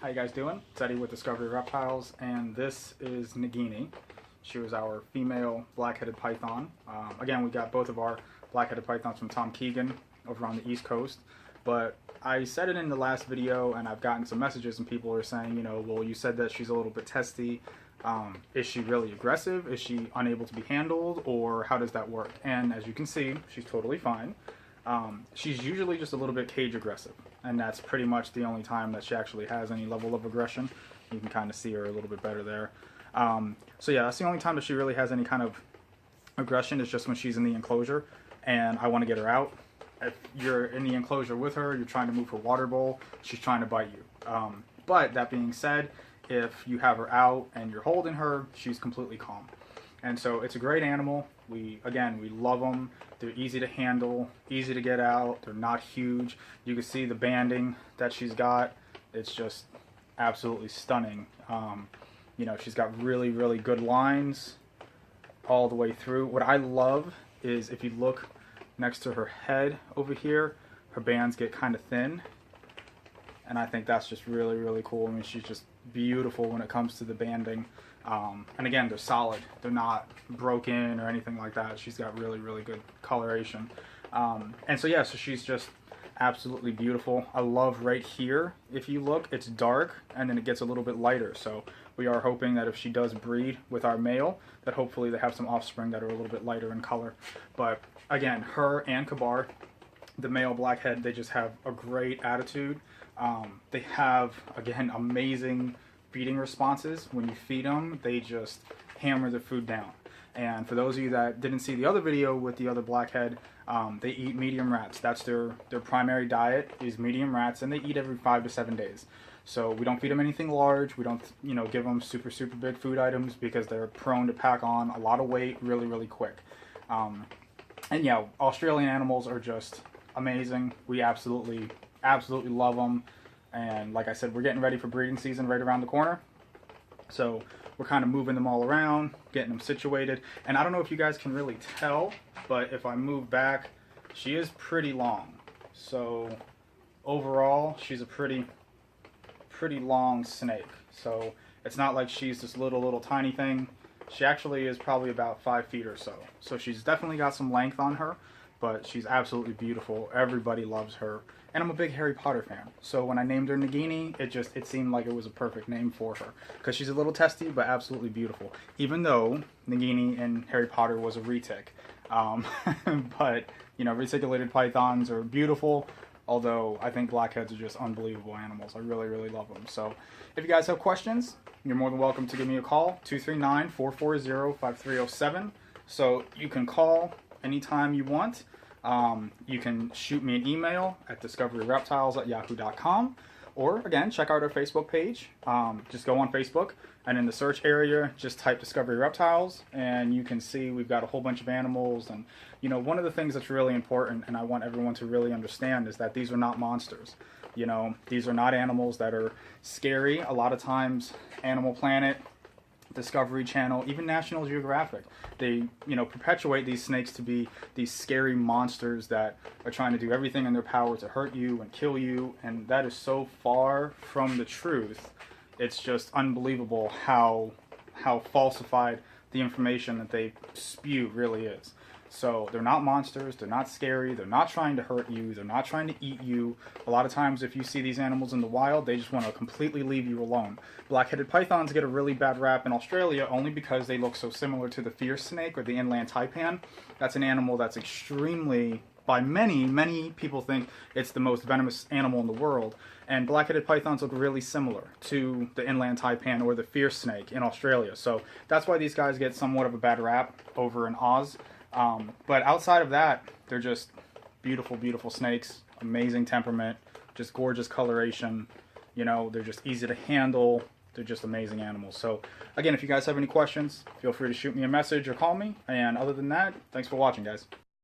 How you guys doing? It's Eddie with Discovery Reptiles, and this is Nagini. She was our female black-headed python. Again, we got both of our black-headed pythons from Tom Keegan over on the East Coast. But I said it in the last video, and I've gotten some messages, and people are saying, you know, well, you said that she's a little bit testy. Is she really aggressive? Is she unable to be handled? Or how does that work? And as you can see, she's totally fine. She's usually just a little bit cage aggressive, and that's pretty much the only time that she actually has any level of aggression. You can kind of see her a little bit better there. So yeah, that's the only time that she really has any kind of aggression, is just when she's in the enclosure and I want to get her out. If you're in the enclosure with her, you're trying to move her water bowl, she's trying to bite you. But that being said, if you have her out and you're holding her, she's completely calm. And so it's a great animal. We love them. They're easy to handle, easy to get out. They're not huge. You can see the banding that she's got. It's just absolutely stunning. You know, she's got really, really good lines all the way through. What I love is if you look next to her head over here, her bands get kind of thin. And I think that's just really, really cool. I mean, she's just beautiful when it comes to the banding. And again, they're solid. They're not broken or anything like that. She's got really, really good coloration. And so yeah, so she's just absolutely beautiful. I love right here, if you look, it's dark and then it gets a little bit lighter. So we are hoping that if she does breed with our male, that hopefully they have some offspring that are a little bit lighter in color. But again, her and Kabar, the male blackhead, they just have a great attitude. They have, again, amazing feeding responses. When you feed them, they just hammer the food down. And for those of you that didn't see the other video with the other blackhead, they eat medium rats. That's their primary diet, is medium rats, and they eat every 5 to 7 days. So we don't feed them anything large. We don't, you know, give them super, super big food items because they're prone to pack on a lot of weight really, really quick. And yeah, Australian animals are just amazing. We absolutely love them. And like I said, we're getting ready for breeding season right around the corner. So we're kind of moving them all around, getting them situated. And I don't know if you guys can really tell, but if I move back, she is pretty long. So overall, she's a pretty long snake. So it's not like she's this little tiny thing. She actually is probably about 5 feet or so. So she's definitely got some length on her, but she's absolutely beautiful. Everybody loves her. And I'm a big Harry Potter fan. So when I named her Nagini, it seemed like it was a perfect name for her. Because she's a little testy, but absolutely beautiful. Even though Nagini in Harry Potter was a retic. But, you know, reticulated pythons are beautiful. Although I think blackheads are just unbelievable animals. I really, really love them. So if you guys have questions, you're more than welcome to give me a call. 239-440-5307. So you can call anytime you want. You can shoot me an email at discoveryreptiles@yahoo.com, or again, check out our Facebook page. Just go on Facebook, and in the search area, just type Discovery Reptiles, and you can see we've got a whole bunch of animals. And you know, one of the things that's really important, and I want everyone to really understand, is that these are not monsters. You know, these are not animals that are scary. A lot of times, Animal Planet, Discovery Channel, even National Geographic, they, you know, perpetuate these snakes to be these scary monsters that are trying to do everything in their power to hurt you and kill you, and that is so far from the truth. It's just unbelievable how falsified the information that they spew really is. So they're not monsters, they're not scary, they're not trying to hurt you, they're not trying to eat you. A lot of times if you see these animals in the wild, they just want to completely leave you alone. Black-headed pythons get a really bad rap in Australia only because they look so similar to the fierce snake or the inland taipan. That's an animal that's extremely, by many people think it's the most venomous animal in the world. And black-headed pythons look really similar to the inland taipan or the fierce snake in Australia. So that's why these guys get somewhat of a bad rap over in Oz. But outside of that, they're just beautiful, beautiful snakes, amazing temperament, just gorgeous coloration. You know, they're just easy to handle. They're just amazing animals. So again, if you guys have any questions, feel free to shoot me a message or call me. And other than that, thanks for watching, guys.